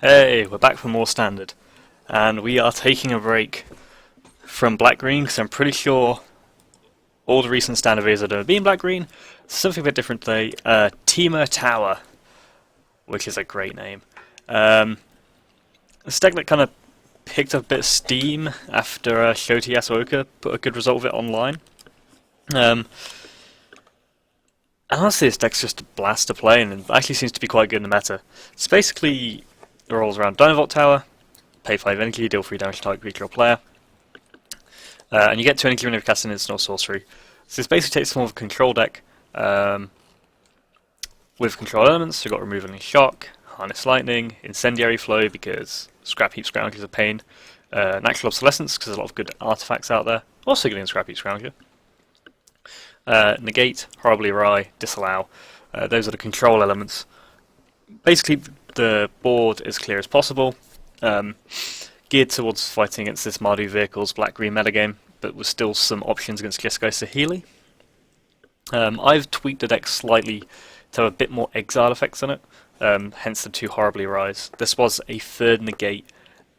Hey, we're back for more standard, and we are taking a break from black green because I'm pretty sure all the recent standard videos have been black green. Something a bit different today. Temur Tower, which is a great name. It's a deck that kind of picked up a bit of steam after Shoti Yasuoka put a good result of it online. And honestly, this deck's just a blast to play, and it actually seems to be quite good in the meta. It's basically it rolls around Dynavolt Tower, pay 5 energy, deal 3 damage to target creature or player, and you get 2 energy whenever you cast an instant or sorcery. So this basically takes the form of a control deck with control elements. So you've got Removal and Shock, Harness Lightning, Incendiary Flow because Scrap Heap Scrounger is a pain, Natural Obsolescence because there's a lot of good artifacts out there, also good in Scrap Heap Scrounger. Negate, Horribly Awry, Disallow. Those are the control elements. Basically, the board is clear as possible, geared towards fighting against this Mardu Vehicles black-green metagame, but with still some options against Jeskai Saheeli. I've tweaked the deck slightly to have a bit more exile effects on it, hence the 2 Horribly Awrys. This was a 3rd Negate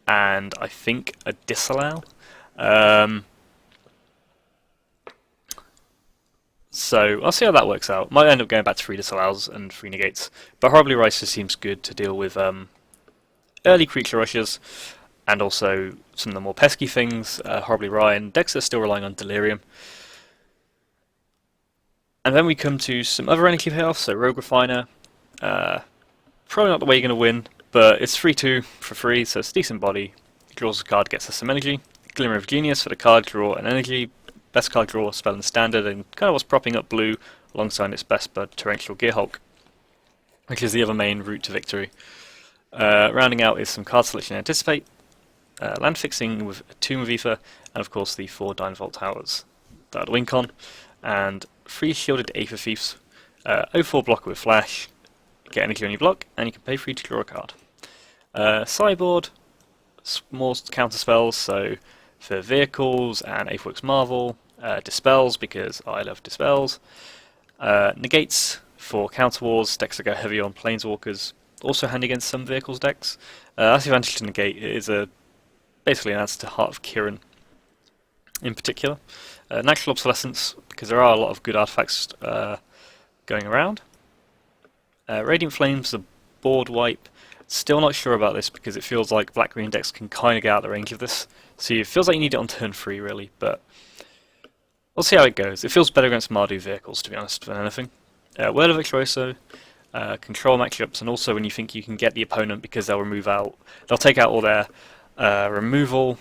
and I think a Disallow. So I'll see how that works out. Might end up going back to 3 Disallows and 3 Negates, but Horribly Awry just seems good to deal with early creature rushes, and also some of the more pesky things, Horribly Awry, and decks are still relying on Delirium. And then we come to some other energy payoffs, so Rogue Refiner, probably not the way you're going to win, but it's 3-2 for free, so it's a decent body. Draws a card, gets us some energy. Glimmer of Genius for the card, draw an energy. Best card draw spell in standard, and kind of what's propping up blue alongside its best bud, Torrential Gearhulk, which is the other main route to victory. Rounding out is some card selection Anticipate, land fixing with a Tomb of Aether, and of course the 4 Dynavolt Towers that I'd wink on, and 3 Shielded Aether Thieves, 0-4 blocker with Flash, get energy on your block, and you can pay 3 to draw a card. Sideboard, more counter spells, so for vehicles and Aetherworks Marvel, Dispels because I love Dispels, Negates for counter wars, decks that go heavy on Planeswalkers, also handy against some vehicles decks. That's the advantage to Negate. It is basically an answer to Heart of Kiran in particular. Natural Obsolescence because there are a lot of good artifacts going around. Radiant Flames, the board wipe. Still not sure about this because it feels like black-green decks can kind of get out of the range of this. So it feels like you need it on turn 3 really, but we'll see how it goes. It feels better against Mardu Vehicles, to be honest, than anything. Word of Virtuoso, control matchups, and also when you think you can get the opponent because they'll take out all their removal.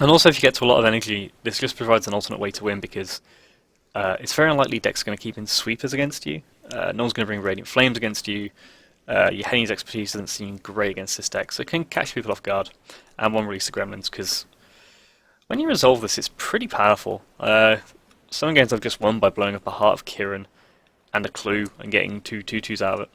And also if you get to a lot of energy, this just provides an alternate way to win because it's very unlikely decks are going to keep in sweepers against you. No one's going to bring Radiant Flames against you. Your Henny's expertise doesn't seem great against this deck, so it can catch people off guard. And 1 release of Gremlins, because when you resolve this, it's pretty powerful. Some games I've just won by blowing up a Heart of Kiran and a Clue and getting 2 2/2s out of it.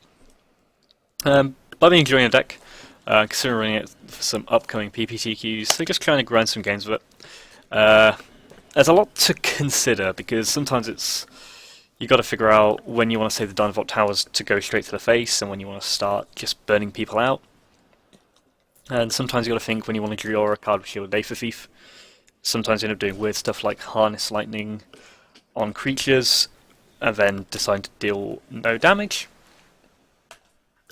But I've been enjoying the deck, considering it for some upcoming PPTQs, so just trying to grind some games with it. There's a lot to consider, because sometimes you got to figure out when you want to save the Dynavolt Towers to go straight to the face, and when you want to start just burning people out. And sometimes you got to think when you want to draw a card with Shielded Aether Thief. Sometimes you end up doing weird stuff like Harness Lightning on creatures, and then decide to deal no damage.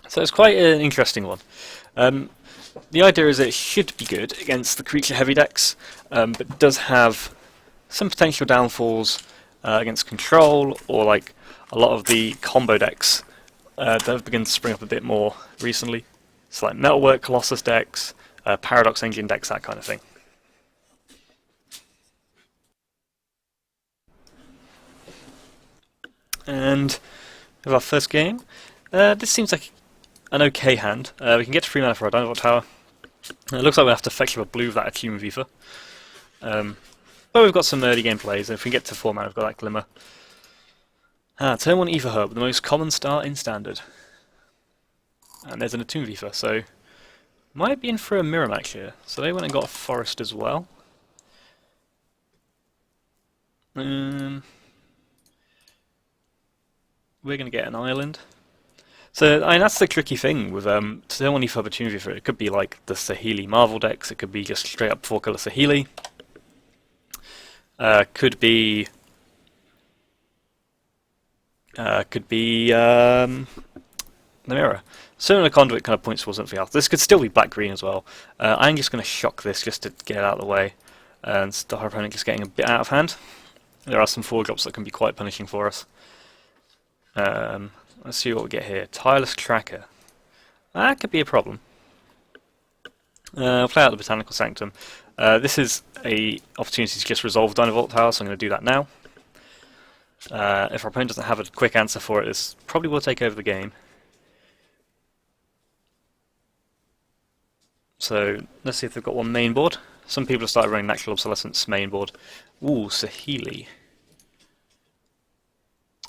So it's quite an interesting one. The idea is that it should be good against the creature heavy decks, but does have some potential downfalls against control, or like a lot of the combo decks that have begun to spring up a bit more recently. It's like Metalwork, Colossus decks, Paradox Engine decks, that kind of thing. And with our first game, this seems like an okay hand. We can get to 3 mana for our Dynavolt Tower. It looks like we'll have to fetch up a blue with that Attune of Aether. But we've got some early game plays, and if we get to 4 mana, we've got that Glimmer. Turn 1 Aether Herb, the most common start in Standard. And there's an Attune of Aether, so might be in for a mirror match here. So they went and got a Forest as well. We're going to get an Island. So, I mean, that's the tricky thing with so many opportunity for it. It could be like the Saheeli Marvel decks, it could be just straight up 4-color Saheeli. Could be the mirror. Certainly, the conduit kind of points towards something else. This could still be black-green as well. I'm just going to shock this just to get it out of the way and stop our opponent just getting a bit out of hand. There are some 4-drops that can be quite punishing for us. Let's see what we get here. Tireless Tracker. That could be a problem. I'll play out the Botanical Sanctum. This is a opportunity to just resolve Dynavolt Tower, so I'm going to do that now. If our opponent doesn't have a quick answer for it, this probably will take over the game. So let's see if they've got one main board. Some people have started running Natural Obsolescence main board. Ooh, Saheeli.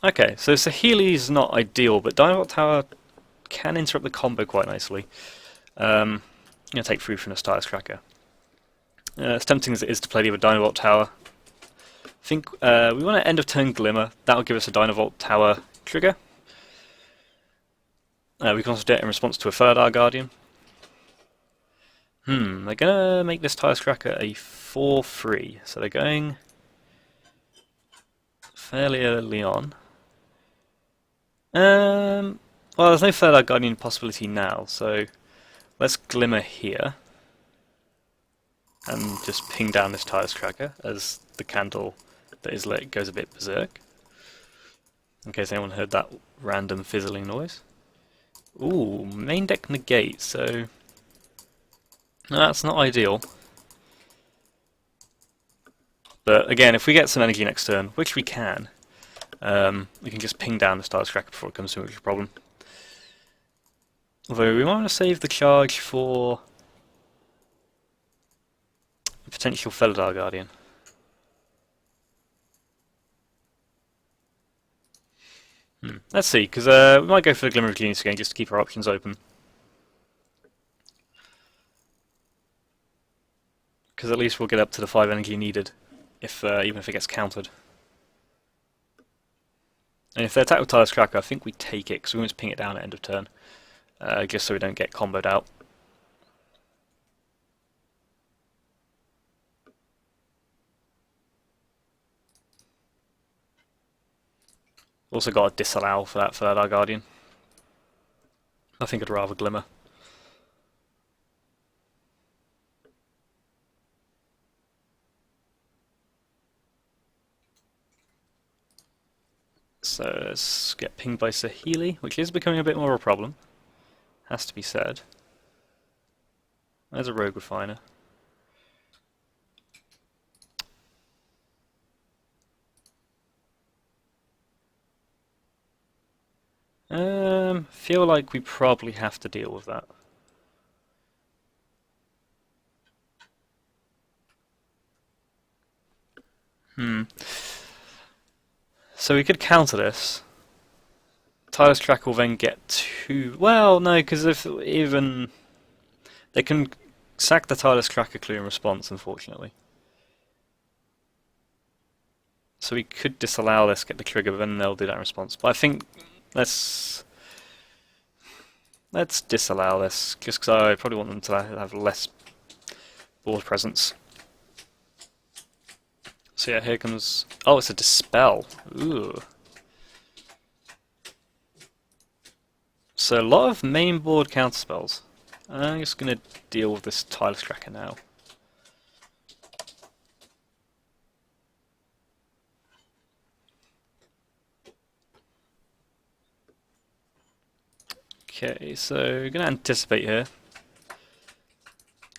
Okay, so Saheeli's not ideal, but Dynavolt Tower can interrupt the combo quite nicely. I'm going to take through from the Tireless Tracker. As tempting as it is to play the other Dynavolt Tower, I think we want to end of turn Glimmer. That'll give us a Dynavolt Tower trigger. We can also do it in response to a third Eye Guardian. They're going to make this Tireless Tracker a 4-3, so they're going fairly early on. Well, there's no third Eye Guardian possibility now, so let's Glimmer here and just ping down this Tireless Tracker as the candle that is lit goes a bit berserk. In case anyone heard that random fizzling noise. Ooh, main deck negate, so that's not ideal. But again, if we get some energy next turn, which we can just ping down the Tireless Tracker before it comes to a problem. Although we might want to save the charge for a potential Felidar Guardian. Let's see, because we might go for the Glimmer of Genius again just to keep our options open. Because at least we'll get up to the 5 energy needed, if even if it gets countered. And if they attack with Tireless Tracker, I think we take it, because we want to ping it down at end of turn, just so we don't get comboed out. Also got a disallow for that third Eye Guardian. I think I'd rather Glimmer. So let's get pinged by Saheeli, which is becoming a bit more of a problem. Has to be said. There's a Rogue Refiner. Feel like we probably have to deal with that. So we could counter this. Tireless Track will then get 2... Well, no, because if even... They can sack the Tireless Tracker clue in response, unfortunately. So we could disallow this, get the trigger, but then they'll do that in response. But I think... Let's disallow this, just because I probably want them to have less board presence. So yeah, here comes... Oh, it's a Dispel. Ooh. So a lot of main board counterspells. I'm just going to deal with this Tireless Tracker now. Okay, so we're going to anticipate here.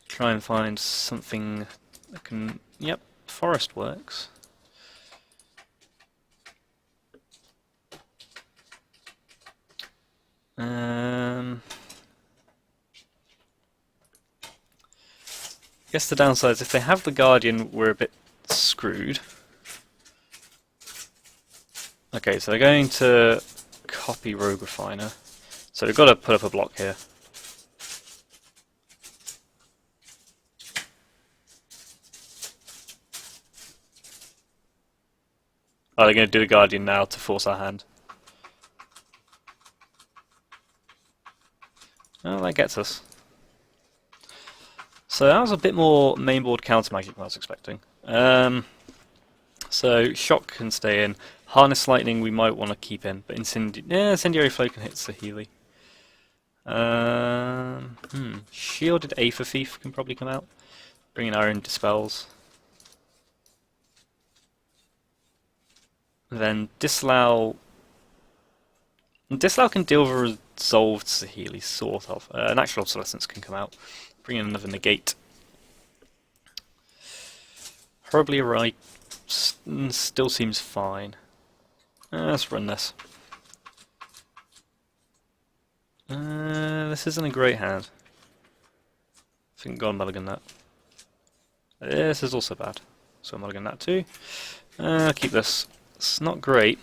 Try and find something that can... Yep, Forest works. I guess the downside is if they have the Guardian, we're a bit screwed. Okay, so they're going to copy Rogue Refiner. So we've got to put up a block here. Oh, they're going to do the Guardian now to force our hand. that gets us. So that was a bit more mainboard counter magic than I was expecting. So Shock can stay in. Harness Lightning we might want to keep in, but Incendiary Flow can hit Saheeli. Shielded Aether Thief can probably come out. Bring in our own Dispels. Then Disallow can deal with Resolved Saheeli, sort of. Natural Obsolescence can come out. Bring in another Negate. Horribly Right still seems fine. Let's run this. This isn't a great hand. I think I'll mulligan that. This is also bad, so I'm mulligan that too. I'll keep this. It's not great,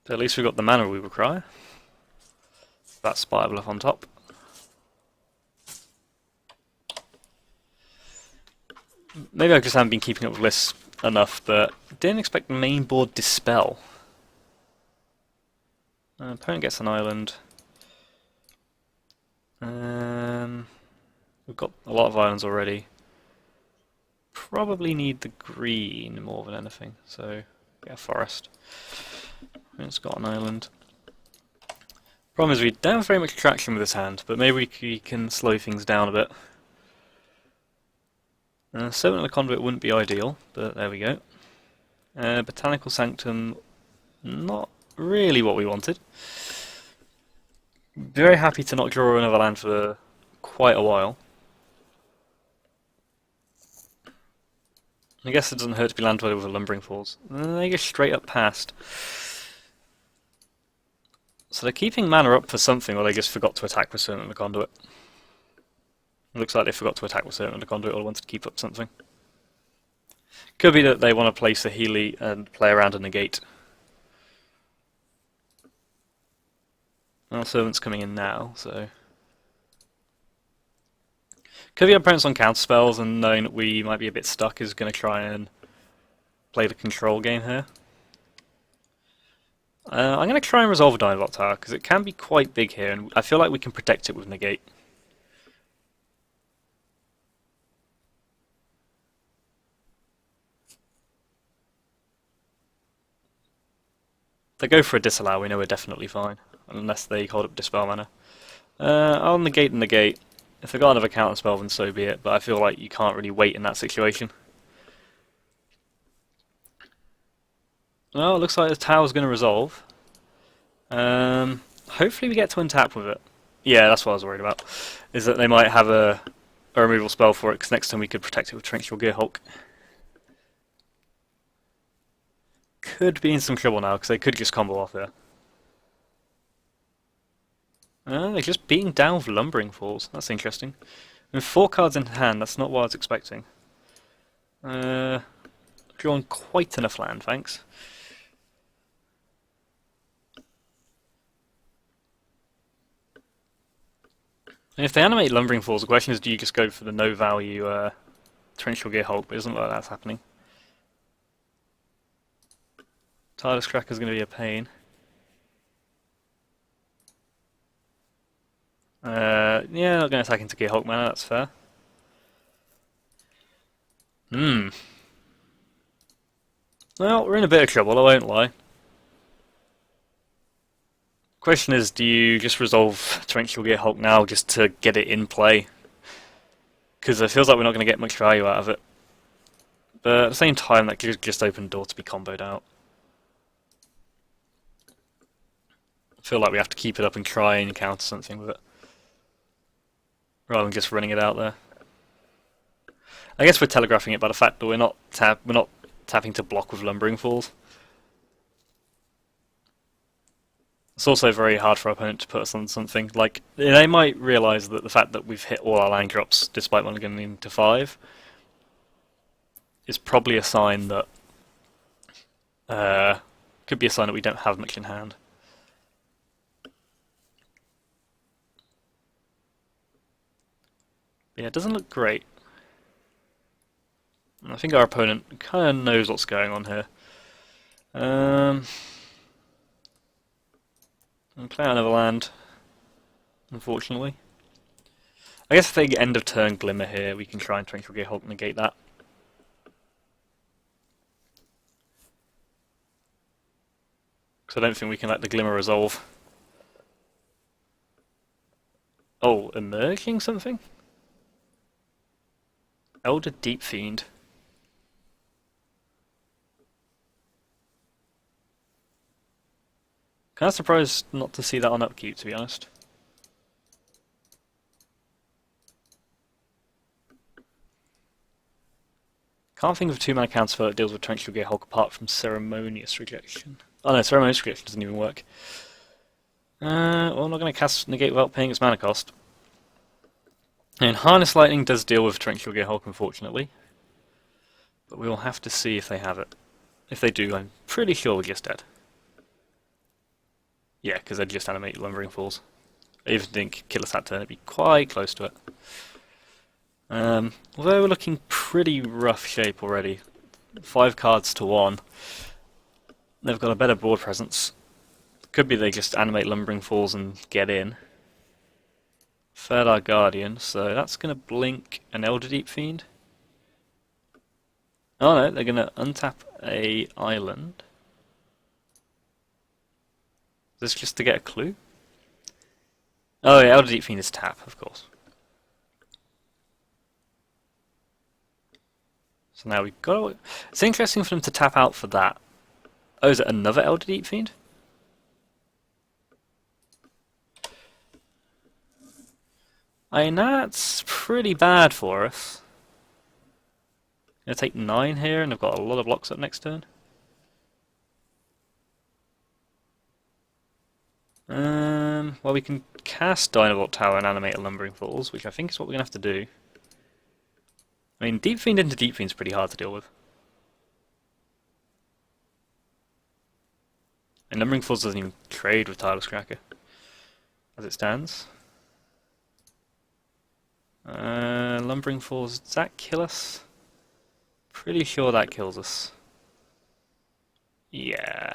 but at least we've got the mana we require. That Spire Bluff on top. Maybe I just haven't been keeping up with lists enough, but didn't expect main board Dispel. Opponent gets an island. We've got a lot of islands already. Probably need the green more than anything, so get a forest. It's got an island. Problem is we don't have very much traction with this hand, but maybe we can slow things down a bit. Servant of the Conduit wouldn't be ideal, but there we go. Botanical Sanctum, not really what we wanted. Very happy to not draw another land for quite a while. I guess it doesn't hurt to be landed with a Lumbering Falls. They go straight up past. So they're keeping mana up for something, or they just forgot to attack with Servant of the Conduit. It looks like they forgot to attack with Servant of the Conduit, or wanted to keep up something. Could be that they want to play Saheeli and play around a negate. Well, Servant's coming in now, so... Could be our opponents on counter spells, and knowing that we might be a bit stuck is going to try and play the control game here. I'm going to try and resolve a Dynavolt Tower, because it can be quite big here, and I feel like we can protect it with negate. If they go for a Disallow, we know we're definitely fine, unless they hold up Dispel mana. I'll negate and negate. If they got another counter spell, then so be it, but I feel like you can't really wait in that situation. Well, it looks like the tower's going to resolve. Hopefully we get to untap with it. Yeah, that's what I was worried about. Is that they might have a removal spell for it, because next time we could protect it with Torrential Gearhulk. Could be in some trouble now, because they could just combo off there. They're just beating down with Lumbering Falls. That's interesting. With 4 cards in hand, that's not what I was expecting. Drawn quite enough land, thanks. And if they animate Lumbering Falls, the question is, do you just go for the no-value Torrential Gearhulk? But it doesn't look like that's happening. Tireless Cracker's going to be a pain. Yeah, not going to attack into Gearhulk mana, that's fair. Well, we're in a bit of trouble, I won't lie. Question is, do you just resolve Torrential Gearhulk now just to get it in play? Because it feels like we're not going to get much value out of it. But at the same time, that could just open the door to be comboed out. I feel like we have to keep it up and try and counter something with it, rather than just running it out there. I guess we're telegraphing it by the fact that we're not tapping to block with Lumbering Falls. It's also very hard for our opponent to put us on something. Like, they might realise that the fact that we've hit all our land drops despite mulliganing into 5 is probably a sign that could be a sign that we don't have much in hand. Yeah, it doesn't look great. I think our opponent kind of knows what's going on here. And play another land. unfortunately. I guess if they get end of turn Glimmer here, we can try and Torrential Gale Hulk negate that. Because I don't think we can let the Glimmer resolve. Oh, emerging something? Elder Deep Fiend. Kind of surprised not to see that on upkeep, to be honest. Can't think of a 2-mana counterspell that deals with Torrential Gale Hulk apart from Ceremonious Rejection. Oh no, Ceremonious Rejection doesn't even work. Well, I'm not going to cast Negate without paying its mana cost. And Harness Lightning does deal with Torrential Gale Hulk, unfortunately. But we will have to see if they have it. If they do, I'm pretty sure we're just dead. Yeah, because they'd just animate Lumbering Falls. I even think kill us that turn, it'd be quite close to it. Although we're looking pretty rough shape already. 5 cards to 1. They've got a better board presence. Could be they just animate Lumbering Falls and get in. Third Eye Guardian, so that's going to blink an Elder Deep Fiend. Oh no, they're going to untap a island. Is this just to get a clue? Oh yeah, Elder Deep Fiend is tap, of course. So now we've got to... It's interesting for them to tap out for that. Oh, is it another Elder Deep Fiend? I mean, that's pretty bad for us. Gonna take 9 here, and I've got a lot of blocks up next turn. Well, we can cast Dynavolt Tower and animate a Lumbering Falls, which I think is what we're gonna have to do. I mean, Deep Fiend into Deep Fiend's pretty hard to deal with. And Lumbering Falls doesn't even trade with Tireless Cracker, as it stands. Lumbering Falls, does that kill us? Pretty sure that kills us. Yeah.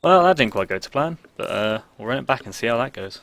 Well, that didn't quite go to plan, but we'll run it back and see how that goes.